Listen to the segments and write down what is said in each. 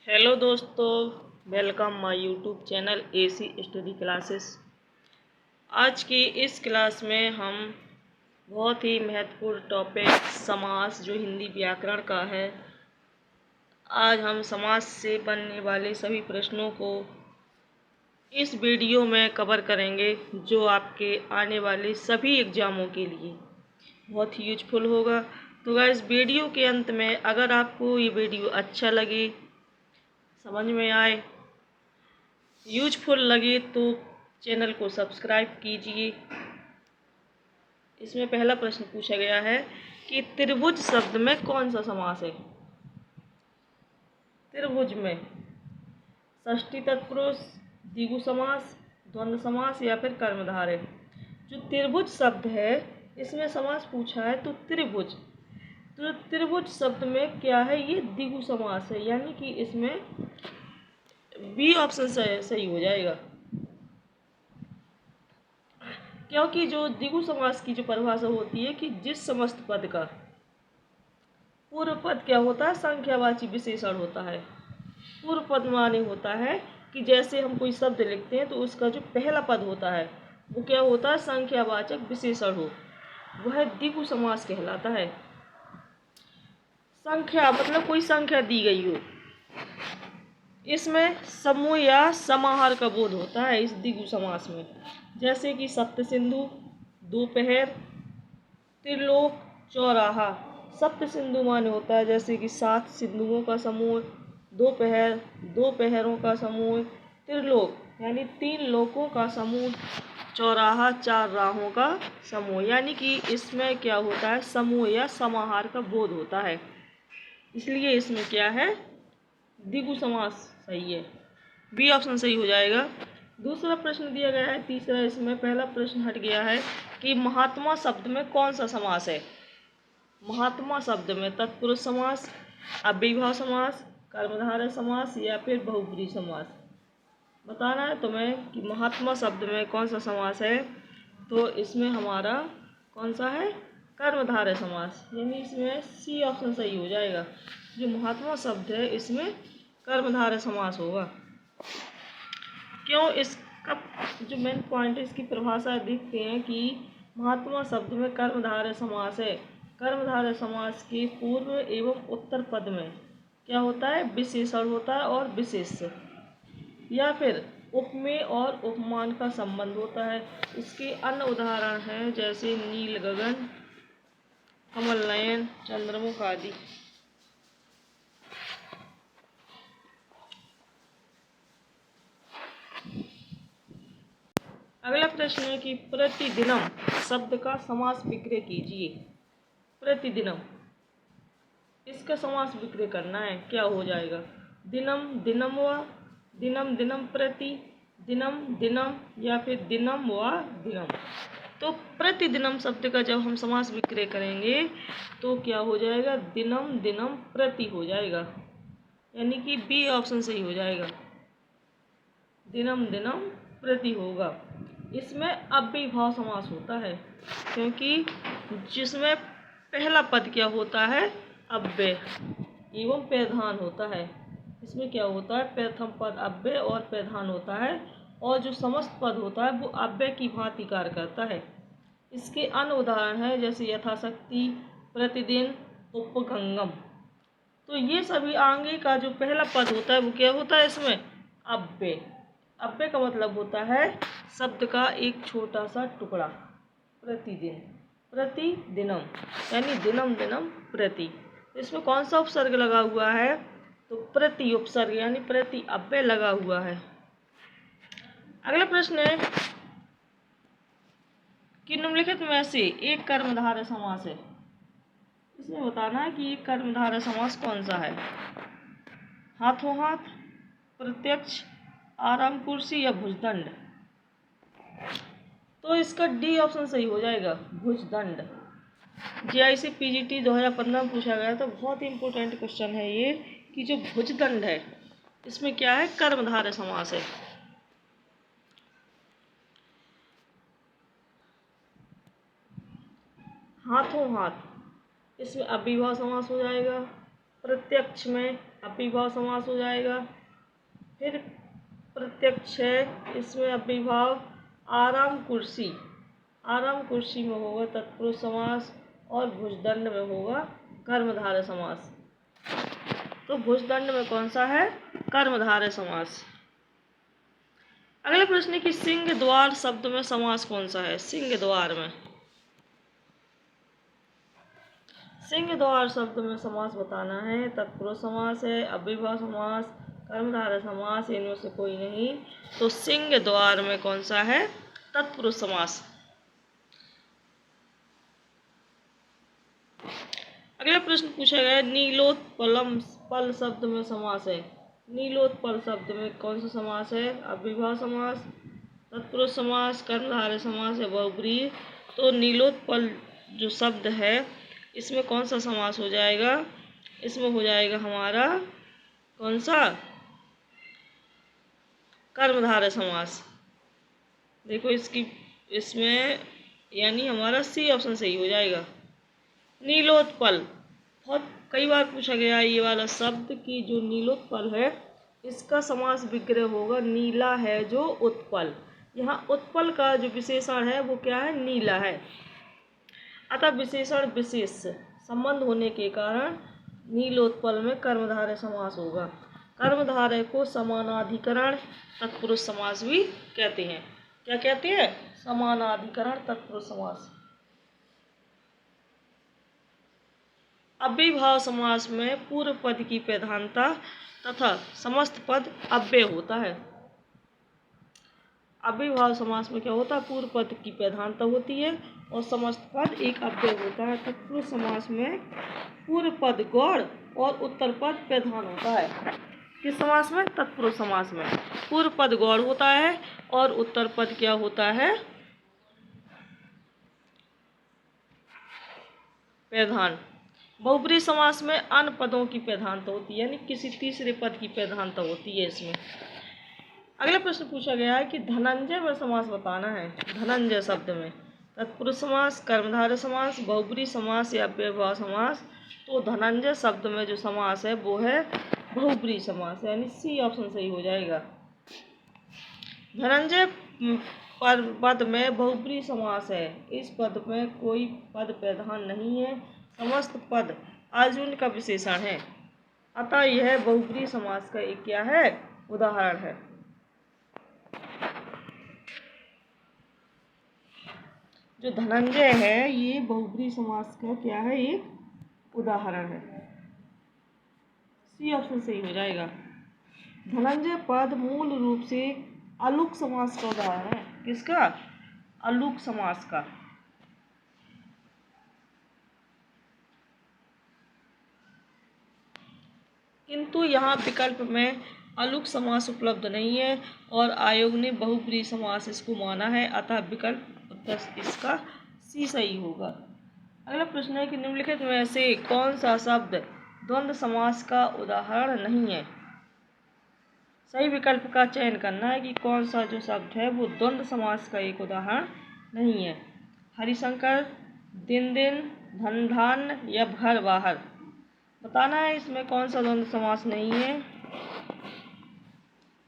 Hello दोस्तों, welcome my YouTube channel AC study classes. आज की इस क्लास में हम बहुत ही महत्वपूर्ण टॉपिक समास जो हिंदी व्याकरण का है, आज हम समास से बनने वाले सभी प्रश्नों को इस वीडियो में कवर करेंगे, जो आपके आने वाले सभी एग्ज़ामों के लिए बहुत ही यूजफुल होगा। तो गाइस, वीडियो के अंत में अगर आपको ये वीडियो अच्छा लगे, समझ में आए, यूजफुल लगे तो चैनल को सब्सक्राइब कीजिए। इसमें पहला प्रश्न पूछा गया है कि त्रिभुज शब्द में कौन सा समास है। त्रिभुज में षष्ठी तत्पुरुष, द्विगु समास, द्वंद्व समास या फिर कर्मधारय। जो त्रिभुज शब्द है इसमें समास पूछा है तो त्रिभुज, तो त्रिभुज शब्द में क्या है, ये द्विगु समास है, यानी कि इसमें बी ऑप्शन सही हो जाएगा। क्योंकि जो द्विगु समास की जो परिभाषा होती है कि जिस समस्त पद का पूर्व पद क्या होता है, संख्यावाची विशेषण होता है। पूर्व पद माने होता है कि जैसे हम कोई शब्द लिखते हैं तो उसका जो पहला पद होता है वो क्या होता है, संख्यावाचक विशेषण हो, वह द्विगु समास कहलाता है। संख्या मतलब कोई संख्या दी गई हो, इसमें समूह या समाहार का बोध होता है इस द्विगु समास में। जैसे कि सप्त सिंधु, दोपहर, त्रिलोक, चौराहा। सप्त सिंधु माने होता है जैसे कि 7 सिंधुओं का समूह, दोपहर, 2 पहरों का समूह, त्रिलोक यानी 3 लोकों का समूह, चौराहा 4 राहों का समूह। यानी कि इसमें क्या होता है, समूह या समाहार का बोध होता है, इसलिए इसमें क्या है, द्विगु समास सही है, बी ऑप्शन सही हो जाएगा। दूसरा प्रश्न दिया गया है, तीसरा इसमें पहला प्रश्न हट गया है कि महात्मा शब्द में कौन सा समास है। महात्मा शब्द में तत्पुरुष समास, अव्ययीभाव समास, कर्मधारय समास या फिर बहुब्रीहि समास। बताना है तुम्हें कि महात्मा शब्द में कौन सा समास है, तो इसमें हमारा कौन सा है, कर्मधारय समास, यानी इसमें सी ऑप्शन सही हो जाएगा। जो महात्मा शब्द है इसमें कर्मधारय समास होगा। क्यों, इसका जो मेन पॉइंट है, इसकी परिभाषा देखते हैं कि महात्मा शब्द में कर्मधारय समास है। कर्मधारय समास के पूर्व एवं उत्तर पद में क्या होता है, विशेषण होता है और विशेष्य, या फिर उपमेय और उपमान का संबंध होता है। इसके अन्य उदाहरण हैं जैसे नील गगन, कमल नयन, चंद्रमुख आदि। अगला प्रश्न है कि प्रतिदिनम शब्द का समास विग्रह कीजिए। प्रतिदिनम, इसका समास विग्रह करना है, क्या हो जाएगा, दिनम दिनम व, दिनम दिनम प्रति, दिनम दिनम या फिर दिनम व दिनम। तो प्रतिदिनम शब्द का जब हम समास विग्रह करेंगे तो क्या हो जाएगा, दिनम दिनम प्रति हो जाएगा, यानी कि बी ऑप्शन सही हो जाएगा, दिनम दिनम प्रति होगा। इसमें अव्ययीभाव समास होता है, क्योंकि जिसमें पहला पद क्या होता है, अव्यय एवं प्रधान होता है। इसमें क्या होता है, प्रथम पद अव्यय और प्रधान होता है, और जो समस्त पद होता है वो अव्यय की भांति कार्य करता है। इसके अन्य उदाहरण है जैसे यथाशक्ति, प्रतिदिन, उपगंगम। तो ये सभी आगे का जो पहला पद होता है वो क्या होता है, इसमें अव्यय। अव्यय का मतलब होता है शब्द का एक छोटा सा टुकड़ा। प्रतिदिन, प्रतिदिनम यानी दिनम दिनम प्रति। इसमें कौन सा उपसर्ग लगा हुआ है, तो प्रति उपसर्ग यानी प्रति अव्यय लगा हुआ है। अगला प्रश्न है कि निम्नलिखित में से एक कर्मधारय समास है। इसमें बताना है कि एक कर्मधारय समास कौन सा है। हाथों हाथ, प्रत्यक्ष, आराम कुर्सी या भुजदंड। तो इसका डी ऑप्शन सही हो जाएगा, भुजदंड। जीआईसी पीजीटी 2015 में पूछा गया था, बहुत ही इंपॉर्टेंट क्वेश्चन है ये, कि जो भुजदंड है इसमें क्या है, कर्मधारय समास है। हाथों हाथ, इसमें अव्ययीभाव समास हो जाएगा। प्रत्यक्ष में अव्ययीभाव समास हो जाएगा। फिर प्रत्यक्ष है, इसमें अव्ययीभाव आराम कुर्सी, आराम कुर्सी में होगा तत्पुरुष समास और भुजदंड में होगा कर्मधारय समास। तो भुजदंड में कौन सा है? कर्मधारय समास। अगले प्रश्न है कि सिंह द्वार शब्द में समास कौन सा है? सिंह द्वार में, सिंह द्वार शब्द में समास बताना है। तत्पुरुष समास है, अव्ययीभाव समास, कर्मधारय समास, इनमें से कोई नहीं। तो सिंह द्वार में कौन सा है? तत्पुरुष समास। अगला प्रश्न पूछा गया नीलोत्पलम पल शब्द में समास है। नीलोत्पल शब्द में कौन सा समास है? अव्ययीभाव समास, तत्पुरुष समास, कर्मधारय समास या बहुब्रीहि। तो नीलोत्पल जो शब्द है इसमें कौन सा समास हो जाएगा? इसमें हो जाएगा हमारा कौन सा? कर्मधारय समास। देखो इसमें यानी हमारा सी ऑप्शन सही हो जाएगा। नीलोत्पल बहुत कई बार पूछा गया ये वाला शब्द कि जो नीलोत्पल है इसका समास विग्रह होगा नीला है जो उत्पल। यहाँ उत्पल का जो विशेषण है वो क्या है? नीला है। अतः विशेषण विशेष संबंध होने के कारण नीलोत्पल में कर्मधारय समास होगा। कर्मधारय को समानाधिकरण तत्पुरुष समास भी कहते हैं। क्या कहते हैं? समानाधिकरण तत्पुरुष समास। अव्ययीभाव समास में पूर्व पद की प्रधानता तथा समस्त पद अव्यय होता है। अव्ययीभाव समास में क्या होता है? पूर्व पद की प्रधानता होती है और समस्त पद एक अव्यय होता है। तत्पुरुष समास में पूर्व पद गौड़ और उत्तर पद प्रधान होता है। किस समास में? तत्पुरुष समास में पूर्व पद गौड़ होता है और उत्तर पद क्या होता है? प्रधान। बहुब्रीहि समास में अन्य पदों की प्रधानता होती है, यानी किसी तीसरे पद की प्रधानता होती है इसमें। अगला प्रश्न पूछा गया है कि धनंजय में समास बताना है। धनंजय शब्द में तत्पुरुष समास, कर्मधारय समास, बहुब्रीहि समास या अव्ययीभाव समास। तो धनंजय शब्द में जो समास है वो है बहुब्रीहि समास, यानी सी ऑप्शन सही हो जाएगा। धनंजय पद में बहुब्रीहि समास है। इस पद में कोई पद प्रधान नहीं है, समस्त पद आजुन का विशेषण है। अतः यह बहुब्रीहि समास का एक क्या है? उदाहरण है। जो धनंजय है ये बहुब्रीहि समास का क्या है? एक उदाहरण है। सी ऑप्शन सही हो जाएगा। धनंजय पद मूल रूप से अलुक समास का उदाहरण है। किसका? अलुक समास का। किंतु यहाँ विकल्प में अलुक समास उपलब्ध नहीं है और आयोग ने बहुब्रीहि समास इसको माना है, अतः विकल्प उत्तर इसका सी सही होगा। अगला प्रश्न है कि निम्नलिखित में से कौन सा शब्द द्वंद्व समास का उदाहरण नहीं है? सही विकल्प का चयन करना है कि कौन सा जो शब्द है वो द्वंद्व समास का एक उदाहरण नहीं है। हरिशंकर, दिन दिन, धन धान या घर बाहर। बताना है इसमें कौन सा द्वंद्व समास नहीं है।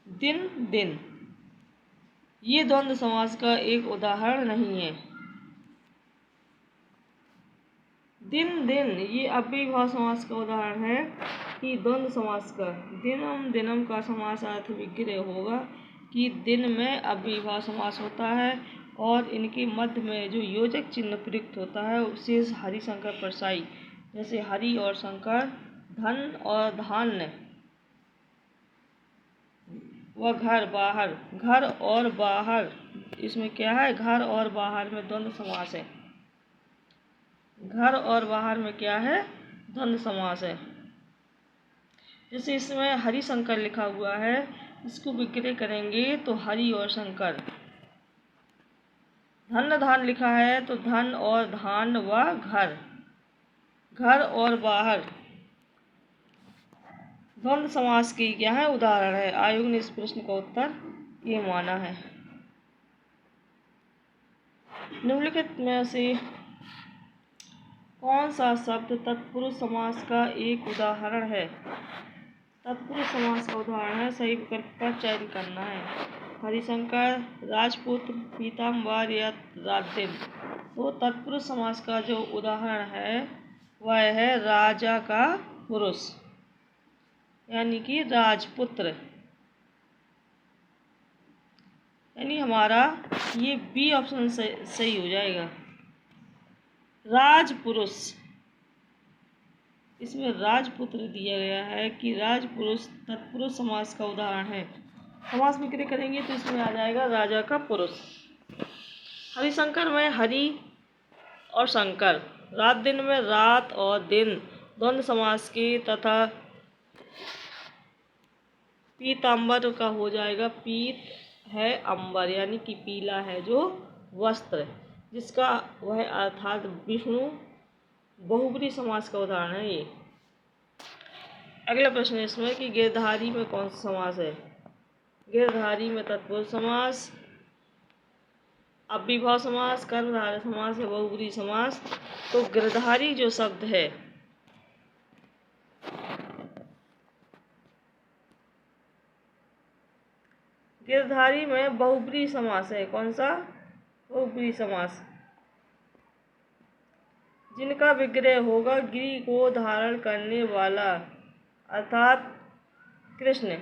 दिन दिन ये द्वंद्व समास का एक उदाहरण नहीं है। दिन दिन ये अव्ययीभाव समास का उदाहरण है कि द्वंद्व समास का दिनम दिनम का समास अर्थ विग्रह होगा कि दिन में अव्ययीभाव समास होता है और इनके मध्य में जो योजक चिन्ह प्रयुक्त होता है उसे हरिशंकर परसाई, जैसे हरि और शंकर, धन और धान्य व घर बाहर। घर और बाहर इसमें क्या है? घर और बाहर में द्वंद्व समास है। घर और बाहर में क्या है? द्वंद्व समास है। जैसे इसमें हरिशंकर लिखा हुआ है, इसको विग्रह करेंगे तो हरि और शंकर। धन धान लिखा है तो धन और धान व घर। घर और बाहर द्वंद्व समास की क्या है? उदाहरण है। आयोग ने इस प्रश्न का उत्तर ये माना है। निम्नलिखित में से कौन सा शब्द तत्पुरुष समास का एक उदाहरण है? तत्पुरुष समास का उदाहरण है, सही विकल्प का चयन करना है। हरिशंकर, राजपुत्र, पीताम्बर या राजदिन। तो तत्पुरुष समास का जो उदाहरण है वह है राजा का पुरुष, यानी कि राजपुत्र, यानी हमारा ये बी ऑप्शन सही हो जाएगा। राजपुरुष, इसमें राजपुत्र दिया गया है कि राजपुरुष तत्पुरुष समास का उदाहरण है। समास में क्रिया करेंगे तो इसमें आ जाएगा राजा का पुरुष। हरिशंकर में हरि और शंकर, रात दिन में रात और दिन द्वंद्व समास की, तथा पीताम्बर का हो जाएगा पीत है अंबर, यानी कि पीला है जो वस्त्र, जिसका वह अर्थात विष्णु बहुब्री समास का उदाहरण है ये। अगला प्रश्न इसमें कि गिरधारी में कौन सा समास है। गिरधारी में तत्पुरुष समास, अव्ययीभाव समास, कर्मधारय समास या बहुब्री समास। तो गिरधारी जो शब्द है गिरधारी में बहुब्री समास है। कौन सा? बहुब्री समास। जिनका विग्रह होगा गिरि को धारण करने वाला, अर्थात कृष्ण।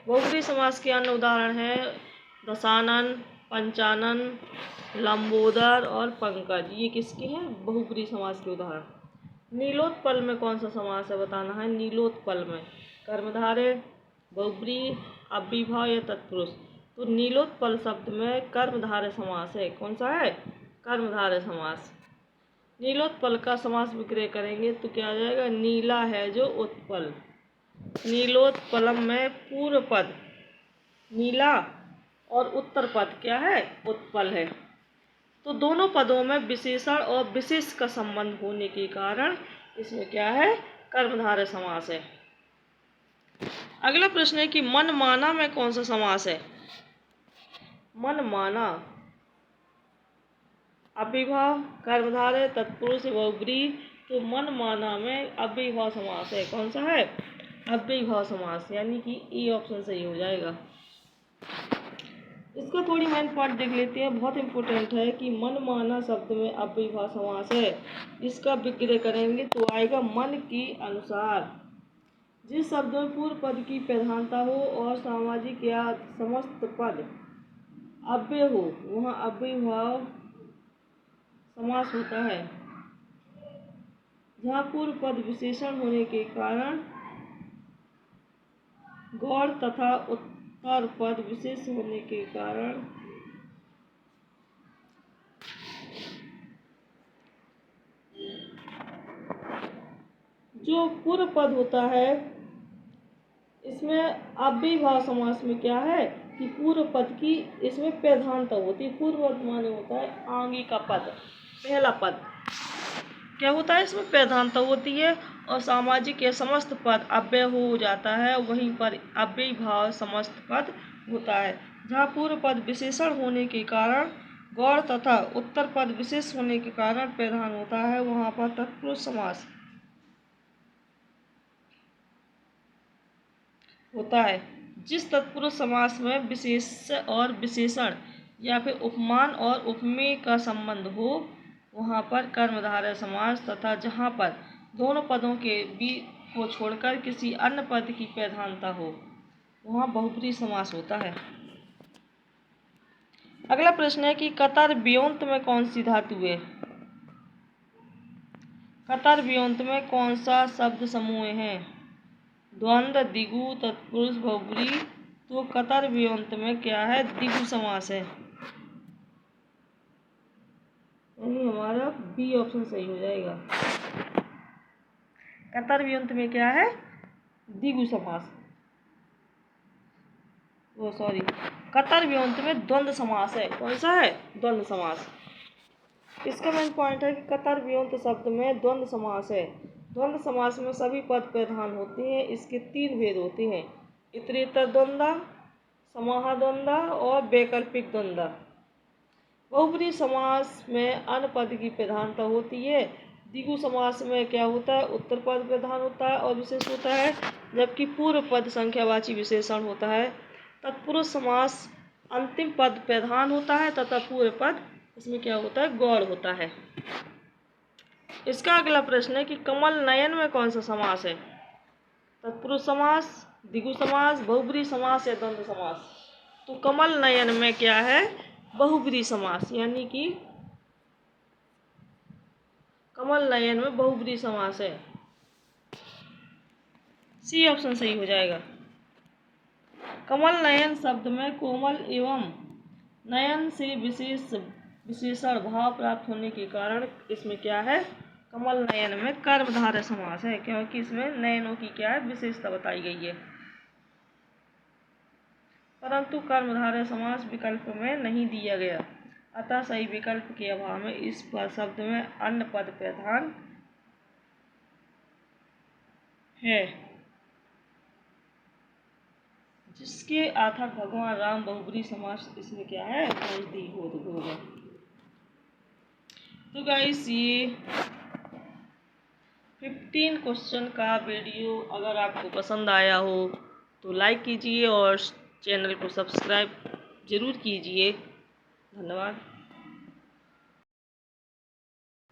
बहुब्री समास के अन्य उदाहरण है दशानन, पंचानन, लंबोदर और पंकज। ये किसके हैं? बहुब्री समास के उदाहरण। नीलोत्पल में कौन सा समास है बताना है। नीलोत्पल में कर्मधारय, बहुब्री, अव्ययीभाव या तत्पुरुष। तो नीलोत्पल शब्द में कर्मधारय समास है। कौन सा है? कर्मधारय समास। नीलोत्पल का समास विग्रह करेंगे तो क्या आ जाएगा? नीला है जो उत्पल। नीलोत्पलम में पूर्व पद नीला और उत्तर पद क्या है? उत्पल है। तो दोनों पदों में विशेषण और विशेष का संबंध होने के कारण इसमें क्या है? कर्मधारय समास है। अगला प्रश्न है कि मनमाना में कौन सा समास है। मनमाना, अव्ययीभाव, कर्मधारय, तत्पुरुष, बहुब्री। तो मनमाना में अव्ययीभाव समास है। कौन सा है? अव्ययीभाव समास, यानी कि ई ऑप्शन सही हो जाएगा। इसका थोड़ी मेन पॉइंट देख लेते हैं, बहुत इंपॉर्टेंट है कि मनमाना शब्द में अव्ययीभाव समास है। इसका विग्रह करेंगे तो आएगा मन के अनुसार। जिस शब्द में पूर्व पद की प्रधानता हो और सामाजिक या समस्त पद अव्यय हो वहाँ अव्ययीभाव समास होता है। जहाँ पूर्व पद विशेषण होने के कारण गौड़ तथा उत्तर पद विशेष होने के कारण जो पूर्व पद होता है इसमें अव्ययीभाव समास में क्या है कि पूर्व पद की इसमें प्रधानता होती है। पूर्व पद माने होता है आगे का पद, पहला पद क्या होता है? इसमें प्रधानता होती है और सामाजिक या समस्त पद अव्यय हो जाता है। वहीं पर अव्ययीभाव समस्त पद होता है। जहाँ पूर्व पद विशेषण होने के कारण गौड़ तथा उत्तर पद विशेष होने के कारण प्रधान होता है, वहाँ पर तत्पुरुष समास होता है। जिस तत्पुरुष समास में विशेष और विशेषण या फिर उपमान और उपमेय का संबंध हो वहाँ पर कर्मधारय समास, तथा जहाँ पर दोनों पदों के बीच को छोड़कर किसी अन्य पद की प्रधानता हो वहाँ बहुब्री समास होता है। अगला प्रश्न है कि कतर व्योंत में कौन सी धातु है। कतर व्योंत में कौन सा शब्द समूह है। द्वंद्व, दिगु, तत्पुरुष, बहुब्री। तो कतर व्योंत में क्या है? दिगु समास है, यानी हमारा बी ऑप्शन सही हो जाएगा। कतर व्योंत में क्या है? दिगु समास। वो सॉरी, कतर व्योंत में द्वंद्व समास है। कौन सा है? द्वंद्व समास। इसका मेन पॉइंट है कि कतर व्योंत शब्द में द्वंद्व समास है। द्वंद्व समास में सभी पद प्रधान होते हैं। इसके 3 भेद होते हैं, इतरेतर द्वंद्व, समाहार द्वंद्व और वैकल्पिक द्वंद्व। बहुब्री समास में अन्य पद की प्रधानता होती है। द्विगु समास में क्या होता है, उत्तर पद प्रधान होता है और विशेष होता है, जबकि पूर्व पद संख्यावाची विशेषण होता है। तत्पुरुष समास अंतिम पद प्रधान होता है तथा पूर्व पद इसमें क्या होता है, गौड़ होता है। इसका अगला प्रश्न है कि कमल नयन में कौन सा समास है। तत्पुरुष समास, द्विगु समास, बहुब्रीहि समास या द्वंद्व समास। तो कमल नयन में क्या है, बहुब्रीहि समास, यानी कि कमल नयन में बहुब्रीहि समास है। सी ऑप्शन सही हो जाएगा। कमल नयन शब्द में कोमल एवं नयन से विशेषण भाव प्राप्त होने के कारण इसमें क्या है, कमल नयन में कर्मधारय समास है, क्योंकि इसमें नयनों की क्या है, विशेषता बताई गई है। परंतु कर्मधारय समास विकल्प में नहीं दिया गया, अतः सही विकल्प के अभाव में इस शब्द में अन्य पद प्रधान है, जिसके आधार भगवान राम बहुब्रीहि समास इसमें क्या है, नजदीक होगा। तो गाइस ये 15 क्वेश्चन का वीडियो अगर आपको पसंद आया हो तो लाइक कीजिए और चैनल को सब्सक्राइब जरूर कीजिए। धन्यवाद।